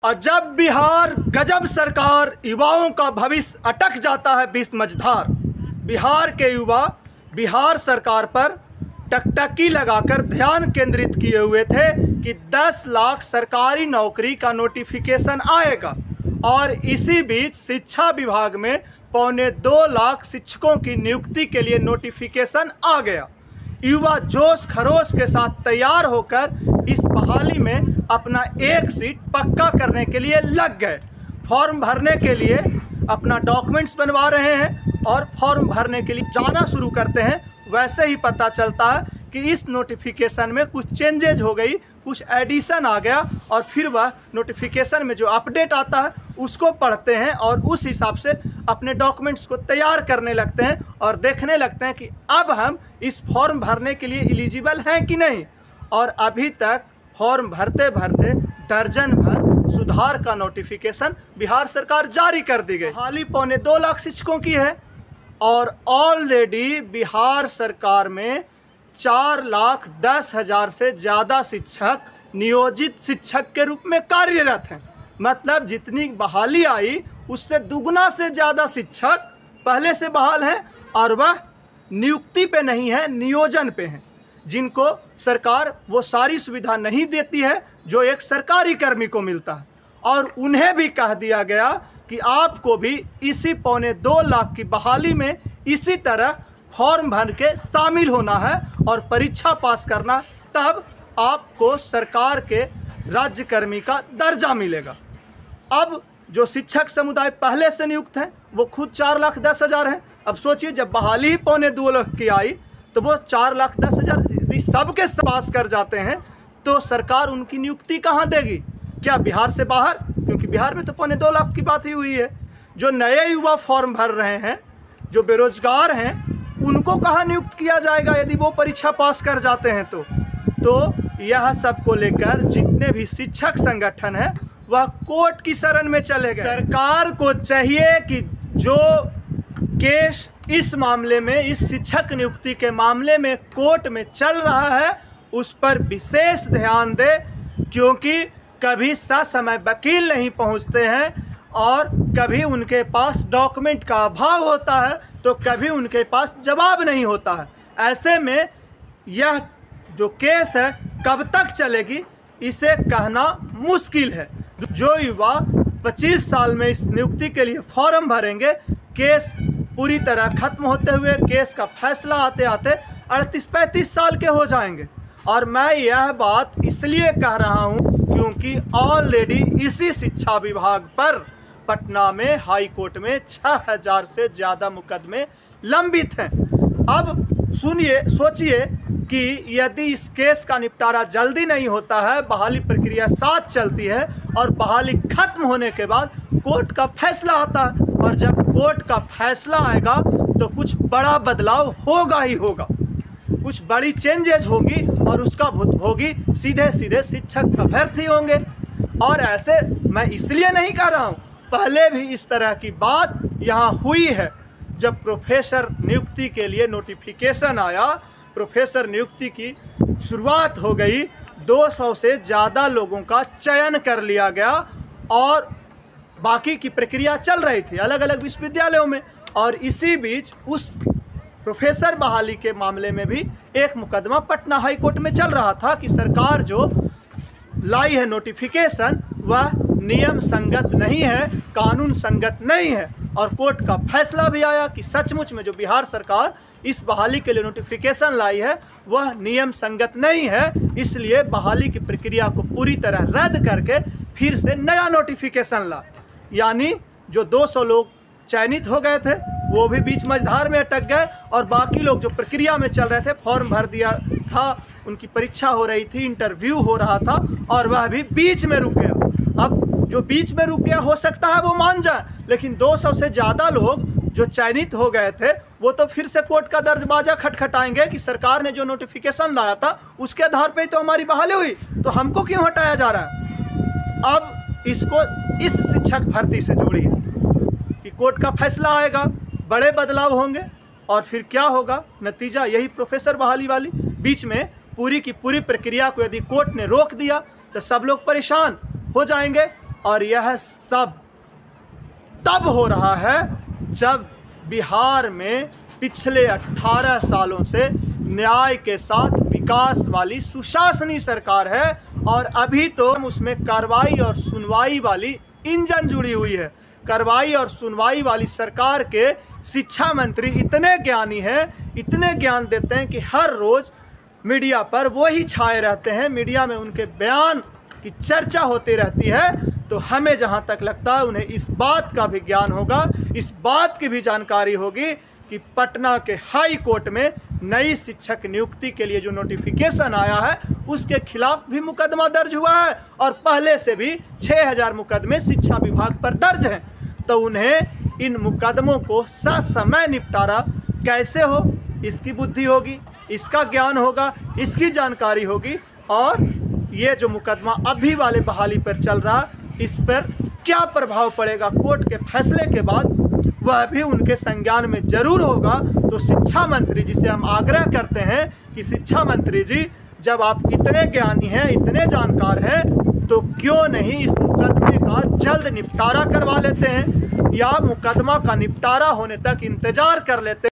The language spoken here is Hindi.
और जब बिहार गजब सरकार, युवाओं का भविष्य अटक जाता है बीच मझधार। बिहार के युवा बिहार सरकार पर टकटकी लगाकर ध्यान केंद्रित किए हुए थे कि 10 लाख सरकारी नौकरी का नोटिफिकेशन आएगा, और इसी बीच शिक्षा विभाग में 2.25 लाख शिक्षकों की नियुक्ति के लिए नोटिफिकेशन आ गया। युवा जोश खरोश के साथ तैयार होकर इस बहाली में अपना एक सीट पक्का करने के लिए लग गए। फॉर्म भरने के लिए अपना डॉक्यूमेंट्स बनवा रहे हैं और फॉर्म भरने के लिए जाना शुरू करते हैं। वैसे ही पता चलता है कि इस नोटिफिकेशन में कुछ चेंजेज हो गई, कुछ एडिशन आ गया, और फिर वह नोटिफिकेशन में जो अपडेट आता है उसको पढ़ते हैं और उस हिसाब से अपने डॉक्यूमेंट्स को तैयार करने लगते हैं और देखने लगते हैं कि अब हम इस फॉर्म भरने के लिए एलिजिबल हैं कि नहीं। और अभी तक फॉर्म भरते भरते दर्जन भर सुधार का नोटिफिकेशन बिहार सरकार जारी कर दी गई। हाल ही 2.25 लाख शिक्षकों की है, और ऑलरेडी बिहार सरकार में 4,10,000 से ज़्यादा शिक्षक नियोजित शिक्षक के रूप में कार्यरत हैं। मतलब जितनी बहाली आई उससे दुगना से ज़्यादा शिक्षक पहले से बहाल हैं, और वह नियुक्ति पे नहीं है, नियोजन पे हैं, जिनको सरकार वो सारी सुविधा नहीं देती है जो एक सरकारी कर्मी को मिलता है। और उन्हें भी कह दिया गया कि आपको भी इसी 2.25 लाख की बहाली में इसी तरह फॉर्म भर के शामिल होना है और परीक्षा पास करना, तब आपको सरकार के राज्यकर्मी का दर्जा मिलेगा। अब जो शिक्षक समुदाय पहले से नियुक्त हैं वो खुद 4,10,000 हैं। अब सोचिए, जब बहाली ही 2.25 लाख की आई तो वो 4,10,000 यदि सबके पास कर जाते हैं तो सरकार उनकी नियुक्ति कहाँ देगी? क्या बिहार से बाहर? क्योंकि बिहार में तो 2.25 लाख की बात ही हुई है। जो नए युवा फॉर्म भर रहे हैं, जो बेरोजगार हैं, उनको कहाँ नियुक्त किया जाएगा यदि वो परीक्षा पास कर जाते हैं तो यह सब को लेकर जितने भी शिक्षक संगठन हैं वह कोर्ट की शरण में चले गए। सरकार को चाहिए कि जो केस इस मामले में, इस शिक्षक नियुक्ति के मामले में कोर्ट में चल रहा है, उस पर विशेष ध्यान दे, क्योंकि कभी ससमय वकील नहीं पहुंचते हैं और कभी उनके पास डॉक्यूमेंट का अभाव होता है तो कभी उनके पास जवाब नहीं होता है। ऐसे में यह जो केस है कब तक चलेगी इसे कहना मुश्किल है। जो युवा 25 साल में इस नियुक्ति के लिए फॉर्म भरेंगे, केस पूरी तरह खत्म होते हुए, केस का फैसला आते आते 38-35 साल के हो जाएंगे। और मैं यह बात इसलिए कह रहा हूँ क्योंकि ऑलरेडी इसी शिक्षा विभाग पर पटना में हाई कोर्ट में 6,000 से ज़्यादा मुकदमे लंबित हैं। अब सुनिए, सोचिए कि यदि इस केस का निपटारा जल्दी नहीं होता है, बहाली प्रक्रिया साथ चलती है और बहाली खत्म होने के बाद कोर्ट का फैसला आता है, और जब कोर्ट का फैसला आएगा तो कुछ बड़ा बदलाव होगा ही होगा, कुछ बड़ी चेंजेस होगी और उसका भुगतान सीधे सीधे शिक्षक अभ्यर्थी होंगे। और ऐसे मैं इसलिए नहीं कह रहा हूँ, पहले भी इस तरह की बात यहाँ हुई है। जब प्रोफेसर नियुक्ति के लिए नोटिफिकेशन आया, प्रोफेसर नियुक्ति की शुरुआत हो गई, 200 से ज़्यादा लोगों का चयन कर लिया गया और बाकी की प्रक्रिया चल रही थी अलग अलग विश्वविद्यालयों में। और इसी बीच उस प्रोफेसर बहाली के मामले में भी एक मुकदमा पटना हाई कोर्ट में चल रहा था कि सरकार जो लाई है नोटिफिकेशन वह नियम संगत नहीं है, कानून संगत नहीं है। और कोर्ट का फैसला भी आया कि सचमुच में जो बिहार सरकार इस बहाली के लिए नोटिफिकेशन लाई है वह नियम संगत नहीं है, इसलिए बहाली की प्रक्रिया को पूरी तरह रद्द करके फिर से नया नोटिफिकेशन ला। यानी जो 200 लोग चयनित हो गए थे वो भी बीच मझधार में अटक गए, और बाकी लोग जो प्रक्रिया में चल रहे थे, फॉर्म भर दिया था, उनकी परीक्षा हो रही थी, इंटरव्यू हो रहा था, और वह भी बीच में रुक गया। अब जो बीच में रुक गया हो सकता है वो मान जाए, लेकिन 200 से ज़्यादा लोग जो चयनित हो गए थे वो तो फिर से कोर्ट का दरवाजा खटखटाएंगे कि सरकार ने जो नोटिफिकेशन लाया था उसके आधार पर ही तो हमारी बहाली हुई, तो हमको क्यों हटाया जा रहा है। अब इसको इस शिक्षक भर्ती से जोड़िए कि कोर्ट का फैसला आएगा, बड़े बदलाव होंगे, और फिर क्या होगा, नतीजा यही प्रोफेसर बहाली वाली। बीच में पूरी की पूरी प्रक्रिया को यदि कोर्ट ने रोक दिया तो सब लोग परेशान हो जाएंगे और यह सब तब हो रहा है जब बिहार में पिछले 18 सालों से न्याय के साथ विकास वाली सुशासनी सरकार है, और अभी तो उसमें कार्रवाई और सुनवाई वाली इंजन जुड़ी हुई है। कार्रवाई और सुनवाई वाली सरकार के शिक्षा मंत्री इतने ज्ञानी हैं, इतने ज्ञान देते हैं कि हर रोज़ मीडिया पर वो ही छाए रहते हैं, मीडिया में उनके बयान की चर्चा होती रहती है। तो हमें जहाँ तक लगता है उन्हें इस बात का भी ज्ञान होगा, इस बात की भी जानकारी होगी कि पटना के हाई कोर्ट में नई शिक्षक नियुक्ति के लिए जो नोटिफिकेशन आया है उसके खिलाफ भी मुकदमा दर्ज हुआ है, और पहले से भी 6000 मुकदमे शिक्षा विभाग पर दर्ज हैं। तो उन्हें इन मुकदमों को ससमय निपटारा कैसे हो, इसकी बुद्धि होगी, इसका ज्ञान होगा, इसकी जानकारी होगी, और ये जो मुकदमा अभी वाले बहाली पर चल रहा इस पर क्या प्रभाव पड़ेगा कोर्ट के फैसले के बाद, वह भी उनके संज्ञान में जरूर होगा। तो शिक्षा मंत्री जी से हम आग्रह करते हैं कि शिक्षा मंत्री जी, जब आप इतने ज्ञानी हैं, इतने जानकार हैं, तो क्यों नहीं इस मुकदमे का जल्द निपटारा करवा लेते हैं, या मुकदमा का निपटारा होने तक इंतजार कर लेते हैं।